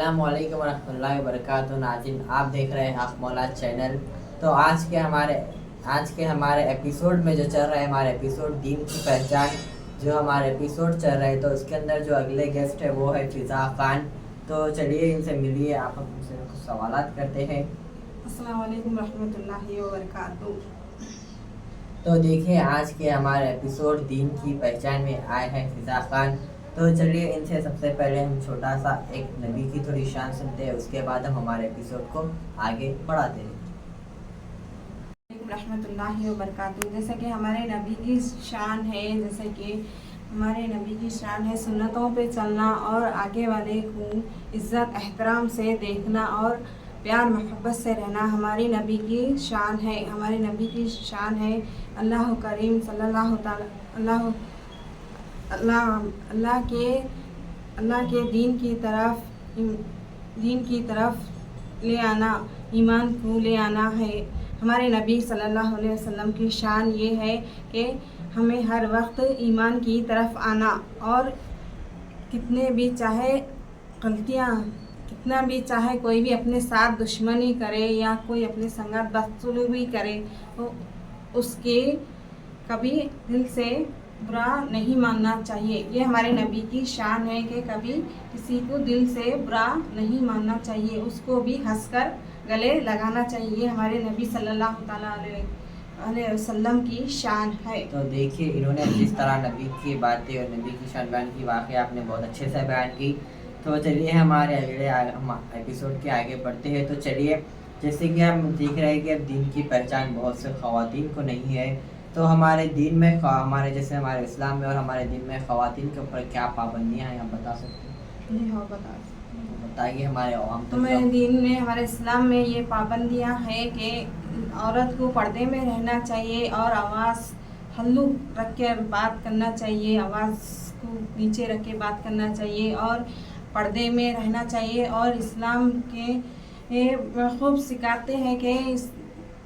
अस्सलाम वालेकुम रहमतुल्लाहि वबरकातुहू। नाज़रीन, आप देख रहे हैं हक मौला चैनल। तो आज के हमारे एपिसोड में जो चल रहा है, हमारे एपिसोड दीन की पहचान, जो हमारे एपिसोड चल रहे हैं, तो उसके अंदर जो अगले गेस्ट है वो है फ़िज़ा ख़ान। तो चलिए इनसे मिलिए, आप हमसे कुछ सवालात करते हैं। अस्सलाम वालेकुम रहमतुल्लाहि व बरकातहू। तो देखिए, आज के हमारे एपिसोड दीन की पहचान में आए हैं फ़िज़ा ख़ान। तो चलिए इनसे सबसे पहले हम छोटा सा एक नबी की थोड़ी शान सुनते हैं, उसके बाद हम हमारे एपिसोड को आगे बढ़ाते हैं। रहमतुल्लाहि व बरकातहू। जैसे कि हमारे नबी की शान है, जैसे कि हमारे नबी की शान है सुन्नतों पे चलना और आगे वाले को इज़्ज़त एहतराम से देखना और प्यार मोहब्बत से रहना हमारी नबी की शान है। हमारे नबी की शान है अल्लाह करीम सल्लल्लाहु ताला अल्लाह के दीन की तरफ ले आना, ईमान को ले आना है। हमारे नबी सल्लल्लाहु अलैहि वसल्लम की शान ये है कि हमें हर वक्त ईमान की तरफ आना और कितना भी चाहे कोई भी अपने साथ दुश्मनी करे या कोई अपने संगत बदसलूकी करे तो उसके कभी दिल से बुरा नहीं मानना चाहिए। ये हमारे नबी की शान है कि कभी किसी को दिल से बुरा नहीं मानना चाहिए, उसको भी हंसकर गले लगाना चाहिए। ये हमारे नबी सल्लल्लाहु ताला अलैहि वसल्लम की शान है। तो देखिए, इन्होंने जिस तरह नबी की बातें और नबी की शान बयान की, वाकई आपने बहुत अच्छे से बयान की। तो चलिए हमारे अगले एपिसोड के आगे बढ़ते हैं। तो चलिए, जैसे कि हम देख रहे हैं कि अब दीन की पहचान बहुत से ख़वातीन को नहीं है। तो हमारे दीन में हमारे इस्लाम में और हमारे दीन में ख़वातीन के ऊपर क्या पाबंदियाँ हैं, आप बता सकते हैं? जी हाँ, बताइए हमारे आवाम तो हमारे दीन में, हमारे इस्लाम में ये पाबंदियाँ हैं कि औरत को पर्दे में रहना चाहिए और आवाज़ हल्लू रख के बात करना चाहिए, आवाज़ को नीचे रख के बात करना चाहिए और पर्दे में रहना चाहिए। और इस्लाम के खूब सिखाते हैं कि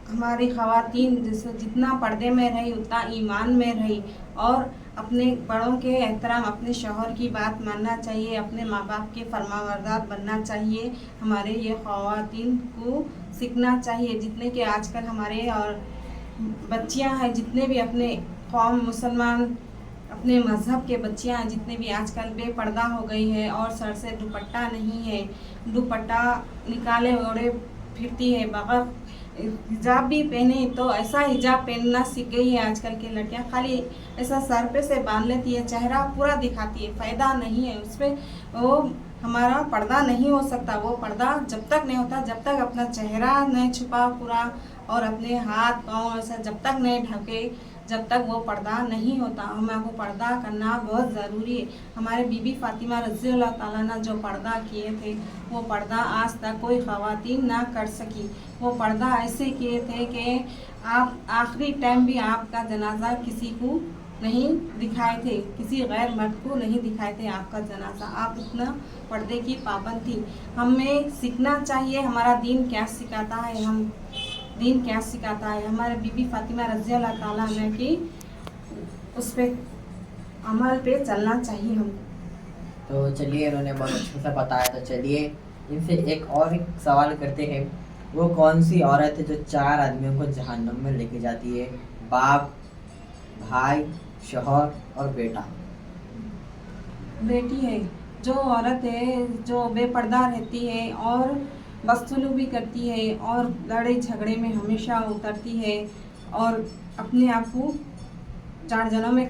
हमारी ख़वातीन जितना पर्दे में रही उतना ईमान में रही और अपने बड़ों के एहतराम, अपने शौहर की बात मानना चाहिए, अपने माँ बाप के फरमाबरदार बनना चाहिए। हमारे ये ख़वातीन को सीखना चाहिए। जितने के आजकल हमारे और बच्चियां हैं, जितने भी अपने कौम मुसलमान अपने मज़हब के बच्चियां हैं, जितने भी आजकल बेपर्दा हो गई है और सर से दुपट्टा नहीं है, दुपट्टा निकाले ओढ़े फिरती है, बग़ैर हिजाब भी पहने तो ऐसा हिजाब पहनना सीख गई है आजकल की लड़कियां। खाली ऐसा सर पे से बांध लेती है, चेहरा पूरा दिखाती है, फ़ायदा नहीं है उस पर। वो हमारा पर्दा नहीं हो सकता। वो पर्दा जब तक नहीं होता, जब तक अपना चेहरा नहीं छुपा पूरा और अपने हाथ पाँव ऐसा जब तक नहीं ढके, जब तक वो पर्दा नहीं होता। हमें वो पर्दा करना बहुत ज़रूरी है। हमारे बीबी फ़ातिमा रज़ियल्लाहु ताला अन्हा जो पर्दा किए थे, वो पर्दा आज तक कोई ख़वातीन ना कर सकी। वो पर्दा ऐसे किए थे कि आप आखिरी टाइम भी आपका जनाजा किसी को नहीं दिखाए थे, किसी गैर मर्द को नहीं दिखाए थे आपका जनाजा। आप इतना पर्दे की पाबंद थी। हमें सीखना चाहिए हमारा दीन क्या सिखाता है, दीन क्या सिखाता है। हमारे बीबी फ़ातिमा रज़ियल्लाहु ताला अन्हा की उस पर अमल पे चलना चाहिए हमको। तो चलिए, इन्होंने बहुत अच्छे से बताया। तो चलिए इनसे एक सवाल करते हैं। वो कौन सी औरत है जो 4 आदमियों को जहन्नुम में लेके जाती है? बाप, भाई, शौहर और बेटा। बेटी है, जो औरत है जो बेपर्दा रहती है और बदसलूकी करती है और लड़ाई झगड़े में हमेशा उतरती है और अपने आप को 4 जनों में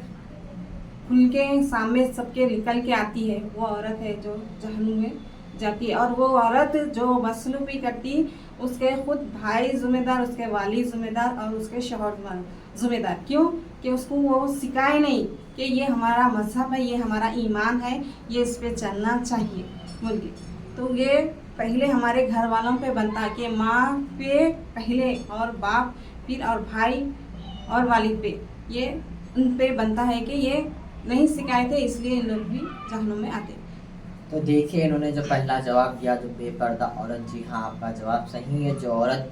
खुल के सामने सबके निकल के आती है, वो औरत है जो जहन्नुम में जाती है। और वो औरत जो बदसलूकी करती, उसके खुद भाई ज़िम्मेदार, उसके वाली ज़िम्मेदार और उसके शौहर ज़िम्मेदार। क्यों? कि उसको वो सिखाए नहीं कि ये हमारा मज़हब है, ये हमारा ईमान है, ये इस पे चलना चाहिए बोल के। तो ये पहले हमारे घर वालों पे बनता है कि माँ पे पहले और बाप फिर और भाई और वालिद पे, ये उन पे बनता है कि ये नहीं सिखाए थे, इसलिए इन लोग भी जहन्नुम में आते। तो देखिए, इन्होंने जो पहला जवाब दिया, जो बेपर्दा औरत, जी हाँ, आपका जवाब सही है। जो औरत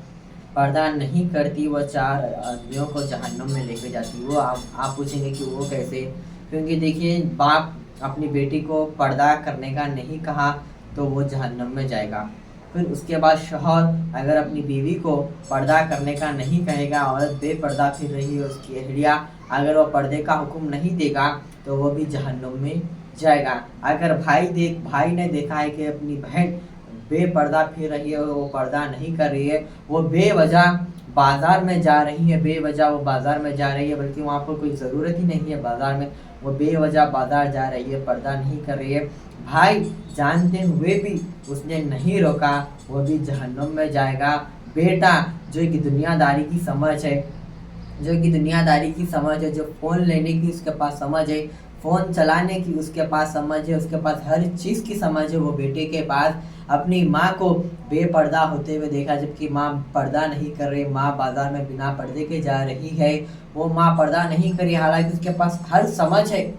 पर्दा नहीं करती वो 4 आदमियों को जहन्नुम में लेके जाती। वो आप पूछेंगे कि वो कैसे? क्योंकि देखिए, बाप अपनी बेटी को पर्दा करने का नहीं कहा, تو وہ جہنم میں جائے گا۔ پھر اس کے بعد شوہر اگر اپنی بیوی کو پردہ کرنے کا نہیں کہے گا، عورت بے پردہ پھر رہی ہے، اس کی اہلیہ اگر وہ پردے کا حکم نہیں دے گا تو وہ بھی جہنم میں جائے گا۔ اگر بھائی نے دیکھا ہے کہ اپنی بہن بے پردہ پھر رہی ہے، وہ پردہ نہیں کر رہی ہے، وہ بے وجہ بازار میں جا رہی ہے، بے وجہ وہ بازار میں جا رہی ہے، بلکہ وہاں پر کوئی ضرورت ہی نہیں ہے بازار میں، وہ بے وجہ بازار جا رہی ہے، پردہ نہیں کر رہی ہے، بھائی جانتے ہوئے بھی اس نے نہیں روکا، وہ بھی جہنم میں جائے گا۔ بیٹا جو کہ دنیا داری کی سمجھ ہے، جو فون لینے کی اس کے پاس سمجھ ہے، فون چلانے کی اس کے پاس سمجھ ہے، اس کے پاس ہر چیز کی سمجھ ہے، وہ بیٹے کے پاس اپنی ماں کو بے پردہ ہوتے ہوئے دیکھا، جبکہ ماں پردہ نہیں کر رہی، ماں بازار میں بنا پردے کے جا رہی ہے، وہ ماں پردہ نہیں کری، حالانکہ اس کے پاس ہر سمجھ ہے،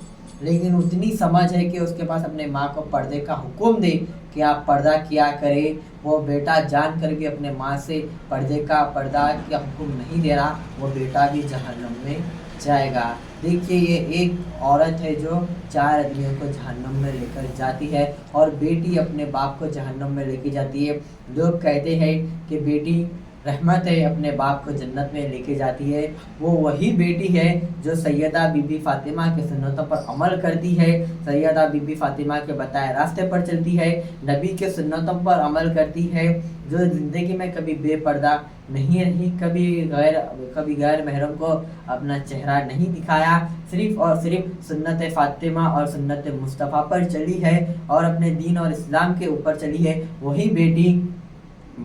لیکن اتنی سمجھ ہے کہ اس کے پاس اپنے ماں کو پردے کا حکم دے کہ آپ پردہ کیا کرے، وہ بیٹا جان کر بھی اپنے ماں سے پردہ کا حکم نہیں دے رہا، وہ بیٹا بھی جہنم میں جائے گا۔ دیکھیے یہ ایک عورت ہے جو 4 آدمیوں کو جہنم میں لے کر جاتی ہے، اور بیٹی اپنے باپ کو جہنم میں لے کے جاتی ہے۔ لوگ کہتے ہیں کہ بیٹی رحمت ہے، اپنے باپ کو جنت میں لے کے جاتی ہے، وہ وہی بیٹی ہے جو سیدہ بی بی فاطمہ کے سنتوں پر عمل کرتی ہے، سیدہ بی بی فاطمہ کے بتائے راستے پر چلتی ہے، نبی کے سنتوں پر عمل کرتی ہے، جو زندگی میں کبھی بے پردہ نہیں رہی، کبھی غیر محرم کو اپنا چہرہ نہیں دکھایا، صرف اور صرف سنت فاطمہ اور سنت مصطفیٰ پر چلی ہے، اور اپنے دین اور اسلام کے اوپر چلی ہے، وہی بیٹی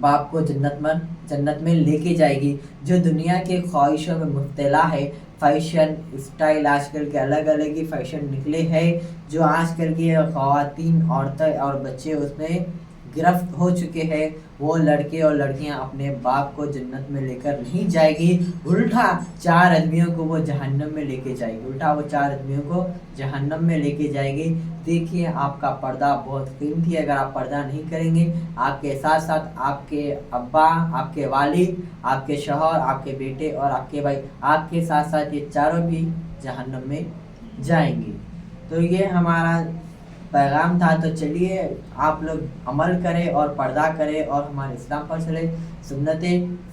باپ کو جنت میں لے کے جائے گی۔ جو دنیا کے خواہشوں میں مبتلا ہے، فیشن اسٹائل، آج کل کے الگ الگ ہی فیشن نکلے ہیں، جو آج کل کی خواتین، عورتیں اور بچے اس میں گرفت ہو چکے ہیں، وہ لڑکے اور لڑکیاں اپنے باپ کو جنت میں لے کر نہیں جائے گی، الٹا 4 آدمیوں کو وہ جہنم میں لے کے جائے گی، دیکھیے آپ کا پردہ بہت قیمتی ہے، اگر آپ پردہ نہیں کریں گے، آپ کے ساتھ ساتھ آپ کے ابا، آپ کے والد، آپ کے شوہر، آپ کے بیٹے اور آپ کے بھائی، آپ کے ساتھ ساتھ یہ چاروں بھی جہنم میں جائیں گے۔ تو یہ ہمارا پیغام تھا، تو چلیے آپ لوگ عمل کریں اور پردہ کریں اور ہمارے اسلام پر چلے، سنت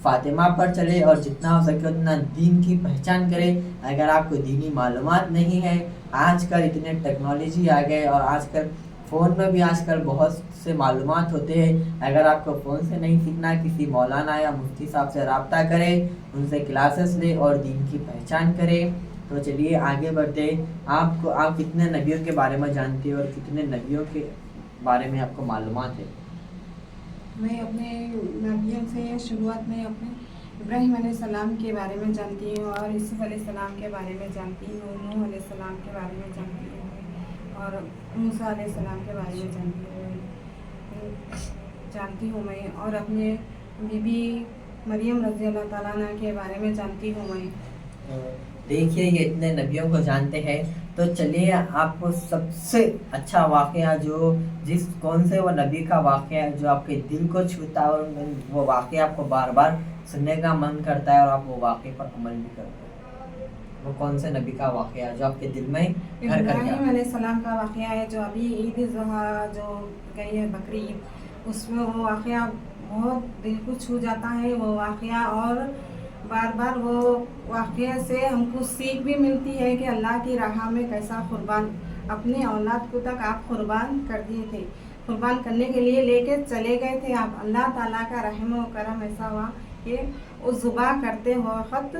فاطمہ پر چلے، اور جتنا ہو سکے اتنا دین کی پہچان کرے۔ اگر آپ کو دینی معلومات نہیں ہے، آج کل اتنے ٹیکنالوجی آ گئے، اور آج کل فون میں بھی آج کل بہت سے معلومات ہوتے ہیں، اگر آپ کو فون سے نہیں سیکھنا، کسی مولانا یا مفتی صاحب سے رابطہ کریں، ان سے کلاسز لیں اور دین کی پہچان کریں۔ تو چلیے آگے بڑھتے، آپ کتنے نبیوں کے بارے میں جانتے ہیں اور کتنے نبیوں کے بارے میں آپ کو معلومات ہے؟ میں اپنے نبیوں سے شروعات میں اپنے ابراہیم علیہ السلام کے بارے میں جانتی ہوں، اور یوسف علیہ السلام کے بارے میں جانتی ہوں، نوح علیہ السلام کے بارے میں جانتی ہوں، اور موسیٰ علیہ السلام کے بارے میں جانتی ہوں میں، اور اپنے بی بی مریم رضی اللہ تعالیٰ عنہ کے بارے میں جانتی ہوں میں۔ دیکھیے یہ اتنے نبیوں کو جانتے ہیں، تو چلیے آپ کو سب سے اچھا واقعہ کون سے وہ نبی کا واقعہ جو آپ کے دل کو چھوتا ہے، اور وہ واقعہ آپ کو بار بار سننے کا من کرتا ہے اور آپ وہ واقعے پر عمل بھی کرتے ہیں، وہ کون سے نبی کا واقعہ ہے جو آپ کے دل میں گھر کر گیا؟ ابراہیم علیہ السلام کا واقعہ ہے، جو ابھی عید الاضحیٰ جو گئی ہے بقر عید، اس میں وہ واقعہ بہت دل کو چھو جاتا ہے، وہ واقعہ، اور بار بار وہ واقعے سے ہم کو سیکھ بھی ملتی ہے کہ اللہ کی راہ میں کیسا قربان، اپنے اولاد کو تک آپ قربان کر دیے تھے، قربان کرنے کے لیے لے کے چلے گئے تھے آپ۔ اللہ تعالیٰ کا رحم و کرم ایسا ہوا کہ اس ذبح کرتے وقت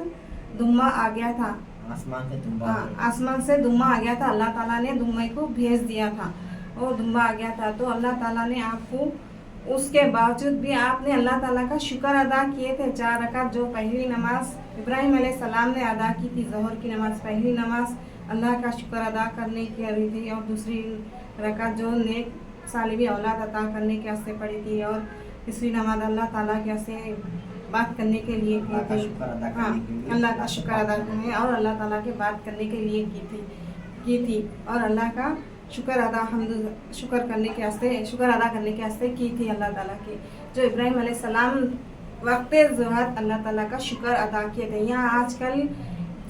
دمہ آ گیا تھا، آسمان سے دمہ آ گیا تھا، اللہ تعالیٰ نے دمے کو بھیج دیا تھا، وہ دمہ آ گیا تھا، تو اللہ تعالیٰ نے آپ کو، اس کے باوجود بھی آپ نے اللہ تعالیٰ کا شکر ادا کیے تھے۔ 4 رکعت جو پہلی نماز ابراہیم علیہ السلام نے ادا کی تھی، ظہر کی نماز، پہلی نماز اللہ کا شکر ادا کرنے کی رہی تھی، اور دوسری رکعت جو نیک صالح اولاد عطا کرنے کے واسطے پڑھی تھی، اور تیسری نماز اللہ تعالیٰ کے واسطے بات کرنے کے لیے کی تھی، اللہ کا شکر ادا کرنے اور اللہ تعالیٰ کے بات کرنے کے لیے کی تھی، اور اللہ کا شکر ادا کرنے کے واسطے کی تھی اللہ تعالیٰ کی، جو ابراہیم علیہ السلام وقت ظہر اللہ تعالیٰ کا شکر ادا کیے تھے۔ یہاں آج کل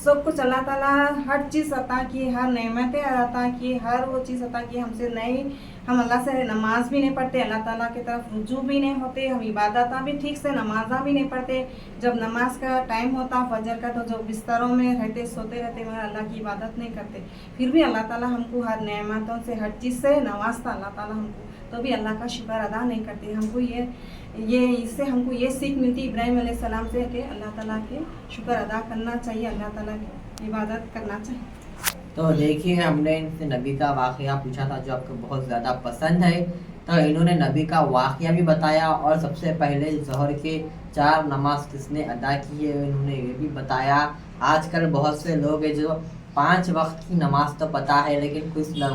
سب کچھ اللہ تعالیٰ ہر چیز عطا کی، ہر نعمتیں عطا کی، ہر وہ چیز عطا کی، ہم سے نئی हम अल्लाह से नमाज भी नहीं पढ़ते, अल्लाह ताला की तरफ रुजू भी नहीं होते, हम इबादत भी ठीक से नमाजा भी नहीं पढ़ते। जब नमाज का टाइम होता फजर का तो जो बिस्तरों में रहते सोते रहते मगर अल्लाह की इबादत नहीं करते। फिर भी अल्लाह ताला हमको हर नेमतों से हर चीज़ से नवाजता अल्लाह ताला हमको, तो भी अल्लाह का शुक्र अदा नहीं करते। हमको ये इससे हमको ये सीख मिलती इब्राहिम अलैहिस्सलाम से कि अल्लाह ताला के शुक्र अदा करना चाहिए, अल्लाह ताला की इबादत करना चाहिए। तो देखिए हमने इनसे नबी का वाक़या पूछा था जो आपको बहुत ज़्यादा पसंद है, तो इन्होंने नबी का वाक़या भी बताया और सबसे पहले ज़ोहर के 4 नमाज किसने अदा की है इन्होंने ये भी बताया। आजकल बहुत से लोग हैं जो 5 वक्त की नमाज तो पता है लेकिन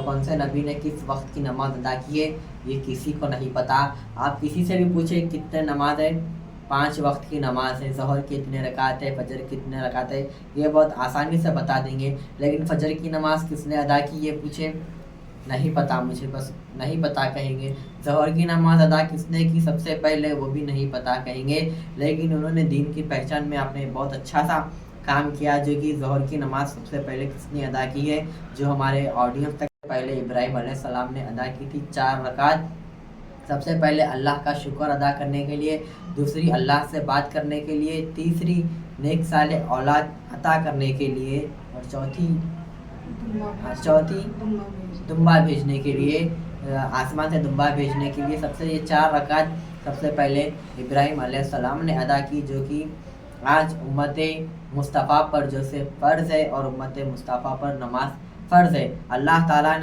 कौन से नबी ने किस वक्त की नमाज अदा की है ये किसी को नहीं पता। आप किसी से भी पूछे कितने नमाज है, 5 वक्त की नमाज है, ज़ोहर की इतने रकात है, फजर की इतने रकात है, ये बहुत आसानी से बता देंगे। लेकिन फजर की नमाज किसने अदा की ये पूछे नहीं पता मुझे, बस नहीं पता कहेंगे। ज़ोहर की नमाज अदा किसने की सबसे पहले वो भी नहीं पता कहेंगे। लेकिन उन्होंने दीन की पहचान में आपने बहुत अच्छा सा काम किया जो कि ज़ोहर की नमाज सबसे पहले किसने अदा की है, जो हमारे ऑडियंस तक पहले इब्राहिम अलैहिस्सलाम ने अदा की थी 4 रकात। सबसे पहले अल्लाह का शुक्र अदा करने के लिए, दूसरी अल्लाह से बात करने के लिए, तीसरी नेक साले औलाद अता करने के लिए और चौथी दुम्बा भेजने के लिए, आसमान से दुम्बा भेजने के लिए सबसे ये 4 रकात सबसे पहले इब्राहिम अलैहिस्सलाम ने अदा की, जो कि आज उम्मत मुस्तफ़ा पर जो से फ़र्ज़ है और उम्मत मुस्तफ़ा पर नमाज फ़र्ज़ है। अल्लाह ताला ने